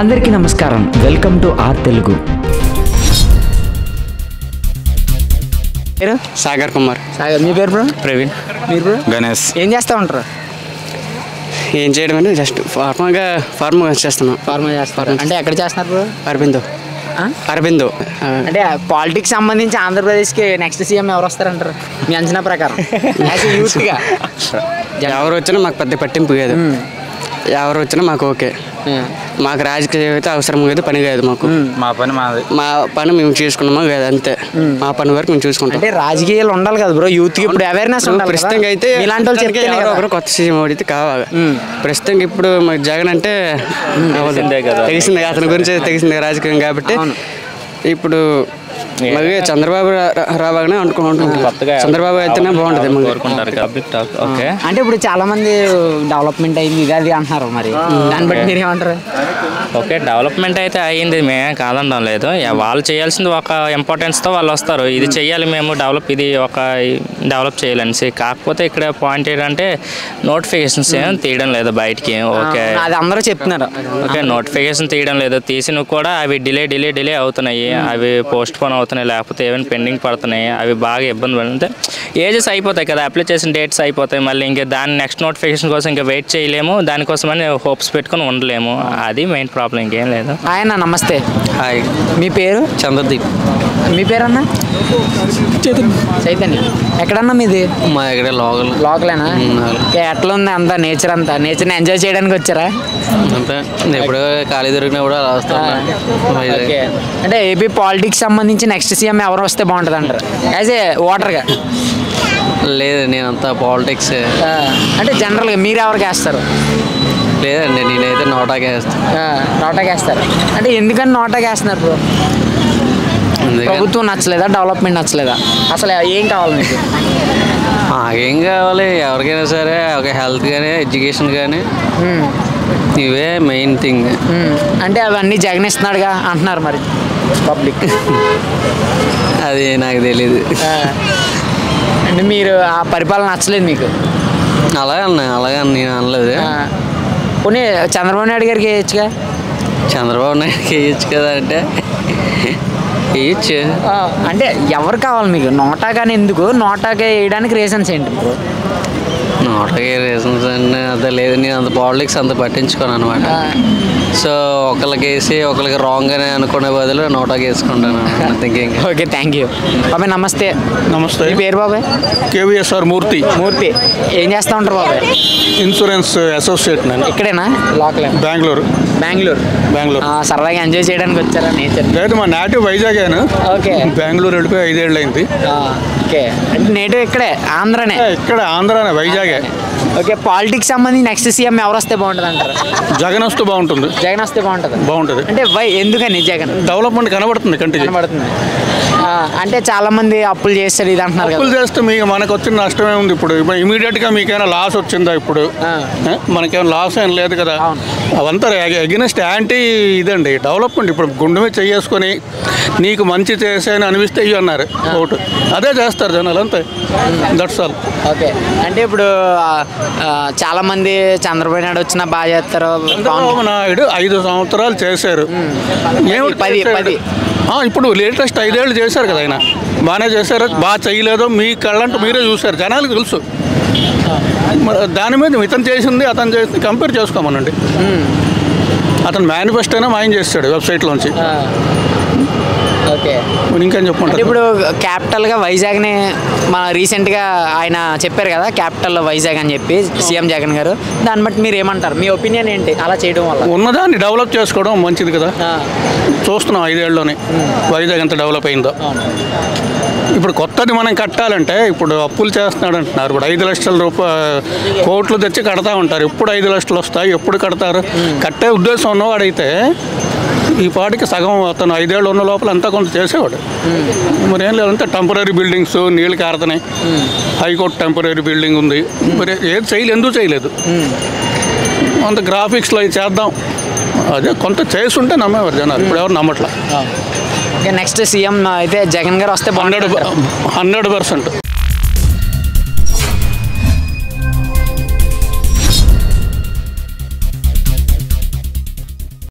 అందరికీ నమస్కారం. Welcome to our Telugu. Sagar Kumar. Sagar. మీ పేరు బ్రో? ప్రవీణ్. మీరు బ్రో? గణేష్. ఏం చేస్తూ ఉంటారు? ఏం చేయడం అంటే జస్ట్ ఫార్మా చేస్తున్నాం. ఫార్మా చేస్తారు అంటే ఎక్కడ చేస్తున్నారు బ్రో? అరబిందో. అంటే పాలిటిక్స్ సంబంధించి ఆంధ్రప్రదేశ్కి నెక్స్ట్ సీఎం ఎవరు వస్తారంటారు మీ అంచనా ప్రకారం? యూత్గా ఎవరు వచ్చినా మాకు పెద్ద పట్టింపు కాదు. ఎవరు వచ్చినా మాకు ఓకే. మాకు రాజకీయం అయితే అవసరం కాదు, పని కాదు. మాకు మా పని మేము చేసుకున్నామా కాదు, అంతే. మా పని వరకు మేము చూసుకుంటాం. అంటే రాజకీయాలు ఉండాలి కదా బ్రో, యూత్కి ఇప్పుడు అవేర్నెస్ ఉండాలి. ప్రస్తుతం అయితే ఇలాంటి వాళ్ళు చెప్తే ఒకరు కొత్త సీఎం అయితే కావాలి. ప్రస్తుతం ఇప్పుడు మాకు జగన్ అంటే తెలిసిందే, అతని గురించి తెలిసిందే రాజకీయం కాబట్టి. ఇప్పుడు మరి చంద్రబాబు రావాలని అనుకుంటున్నాం. చంద్రబాబు అయితేనే బాగుంటుంది. అంటే ఇప్పుడు చాలా మంది డెవలప్మెంట్ అయింది ఇది అది అంటున్నారు, మరి దాన్ని బట్టి మీరు ఏమంటారు? ఓకే, డెవలప్మెంట్ అయితే అయ్యింది, మేమే కాదనడం లేదు. వాళ్ళు చేయాల్సింది ఒక ఇంపార్టెన్స్తో వాళ్ళు వస్తారు, ఇది చెయ్యాలి మేము ఇది ఒక డెవలప్ చేయాలనేసి. కాకపోతే ఇక్కడ పాయింట్ ఏంటంటే నోటిఫికేషన్స్ ఏం తీయడం లేదు బయటికి. ఓకే, అది అందరూ చెప్తున్నారు. ఓకే, నోటిఫికేషన్ తీయడం లేదు, తీసినవి కూడా అవి డిలే అవుతున్నాయి, అవి పోస్ట్ పోన్ అవుతున్నాయి, లేకపోతే ఏమైనా పెండింగ్ పడుతున్నాయి. అవి బాగా ఇబ్బంది పడితే ఏజెస్ అయిపోతాయి కదా, అప్లికేషన్ డేట్స్ అయిపోతాయి. మళ్ళీ ఇంకా దాని నెక్స్ట్ నోటిఫికేషన్ కోసం ఇంకా వెయిట్ చేయలేము, దానికోసమని హోప్స్ పెట్టుకొని ఉండలేము. అది మెయిన్ ప్రాబ్లం, ఇంకేం లేదు. ఆయన నమస్తే. హాయ్. మీ పేరు? చంద్రదీప్. మీ పేరన్నా? చైతన్య. ఎక్కడన్నా మీది? మా ఇక్కడ లోకలేనా? ఎట్లా ఉంది అంతా నేచర్? నేచర్ని ఎంజాయ్ చేయడానికి వచ్చారా? అంటే ఎప్పుడు ఖాళీ దొరికినప్పుడు అలా వస్తాను. అంటే ఏపీ పాలిటిక్స్ సంబంధించి నెక్స్ట్ సీఎం ఎవరు వస్తే బాగుంటుంది అంటారు యాజ్ ఏ ఓటర్గా? లేదు, నేనంతా పాలిటిక్స్ అంటే జనరల్గా మీరు ఎవరికి వేస్తారు? లేదండి, నేనైతే నోటాకి వేస్తాను. నోటాకి వేస్తారు అంటే ఎందుకని నోటాకి వేస్తున్నారు బ్రో? ప్రభుత్వం నచ్చలేదా? డెవలప్మెంట్ నచ్చలేదా? అసలు ఏం కావాలి మీకు? ఏం కావాలి ఎవరికైనా సరే, ఒక హెల్త్ కానీ ఎడ్యుకేషన్ కానీ, ఇవే మెయిన్ థింగ్. అంటే అవన్నీ జగన్ ఇస్తున్నాడుగా అంటున్నారు మరి పబ్లిక్. అది నాకు తెలీదు. అంటే మీరు ఆ పరిపాలన నచ్చలేదు మీకు? అలాగే నేను అనలేదు. పోనీ చంద్రబాబు నాయుడు గారికి వేయచ్చుగా? చంద్రబాబు నాయుడుకి వేయచ్చు కదా అంటే వేయచ్చు. అంటే ఎవరు కావాలి మీకు? నోటా కానీ ఎందుకు నోటాకే వేయడానికి రీజన్స్ ఏంటి? నోటకి రీజన్స్ అంటే అంత లేదు, నేను అంత పాలిటిక్స్ అంత పట్టించుకోను అనమాట. సో ఒకళ్ళకి వేసి ఒకళ్ళకి రాంగ్ అని అనుకునే బదులు నోటాకి వేసుకుంటాను. థింకింగ్. Okay, thank you. బాబాయ్ నమస్తే. నమస్తే. మీ పేరు బాబాయ్? కేవీఎస్ఆర్ మూర్తి. ఏం చేస్తూ ఉంటారు బాబాయ్? Insurance associate. నేను ఇక్కడేనా? లోకల్? బెంగళూరు. సరదాగా ఎంజాయ్ చేయడానికి వచ్చారా నేచర్? లేదు, మా నేటివ్ వైజాగేను. ఓకే. బెంగళూరు వెళ్ళిపోయి 5 ఏళ్ళు అయింది. ఓకే, అంటే నేటివ్ ఇక్కడే ఆంధ్రానే? ఇక్కడ ఆంధ్రానే, వైజాగే. ఓకే, పాలిటిక్స్ సంబంధించి నెక్స్ట్ సీఎం ఎవరు వస్తే బాగుంటుంది అంటారు? జగన్ వస్తే బాగుంటుంది. జగన్ వస్తే బాగుంటుంది అంటే ఎందుకని? జగన్ డెవలప్మెంట్ కనబడుతుంది, కంటికి కనబడుతుంది. అంటే చాలా మంది అప్పులు చేస్తారు ఇది అంటున్నారు. అప్పులు చేస్తే మనకు వచ్చిన నష్టమే ఉంది. ఇప్పుడు ఇమీడియట్గా మీకైనా లాస్ వచ్చిందా? ఇప్పుడు మనకేమైనా లాస్ ఏం లేదు కదా. అవంతా అగెనెస్ట్ యాంటీ ఇదండి డెవలప్మెంట్. ఇప్పుడు గుండె మీద చేసుకొని నీకు మంచి చేసాయని అనిపిస్తే ఇవి అన్నారు ఓటు, అదే చేస్తారు జనాలు, అంతే. That's all. ఓకే, అంటే ఇప్పుడు చాలా మంది చంద్రబాబు నాయుడు వచ్చినా బాగా చేస్తారు. చంద్రబాబు నాయుడు 5 సంవత్సరాలు చేశారు. 10 ఇప్పుడు లేటెస్ట్ 5 ఏళ్ళు చేశారు కదా, ఆయన బాగానే చేశారు. బాగా చేయలేదో మీ కళ్ళంటూ మీరే చూశారు, జనాలకు తెలుసు. దాని మీద ఇతను చేసింది అతను చేసింది కంపేర్ చేసుకోమనండి. అతను మేనిఫెస్టోనే మాయం చేస్తాడు వెబ్సైట్లోంచి. ఓకే, ఇంకేం చెప్పుకుంటారు? ఇప్పుడు క్యాపిటల్గా వైజాగ్ని మన రీసెంట్గా ఆయన చెప్పారు కదా, క్యాపిటల్ వైజాగ్ అని చెప్పి సీఎం జగన్ గారు. దాన్ని బట్టి మీరు ఏమంటారు? మీ ఒపీనియన్ ఏంటి అలా చేయడం వల్ల? ఉన్నదాన్ని డెవలప్ చేసుకోవడం మంచిది కదా. చూస్తున్నాం 5 ఏళ్ళలోనే వైజాగ్ ఎంత డెవలప్ అయిందో. ఇప్పుడు కొత్తది మనం కట్టాలంటే ఇప్పుడు అప్పులు చేస్తున్నాడు అంటున్నారు. ఇప్పుడు 5 లక్షల కోట్లు తెచ్చి కడతా ఉంటారు. ఎప్పుడు 5 లక్షలు వస్తాయి, ఎప్పుడు కడతారు? కట్టే ఉద్దేశం ఉన్నవాడైతే ఈ పాటికి సగం అతను 5 ఏళ్ళు ఉన్న లోపల అంతా కొంత చేసేవాడు. మరి ఏం లేదంటే టెంపరీ బిల్డింగ్స్ నీళ్ళు కారుతున్నాయి. హైకోర్టు టెంపరీ బిల్డింగ్ ఉంది, మరి ఏది ఎందుకు చేయలేదు? అంత గ్రాఫిక్స్లో ఇది చేద్దాం, అదే కొంత చేసుంటే నమ్మేవారు జనాలు. ఇప్పుడు ఎవరు నమ్మట్లా. నెక్స్ట్ సీఎం అయితే జగన్ గారు వస్తే 100%.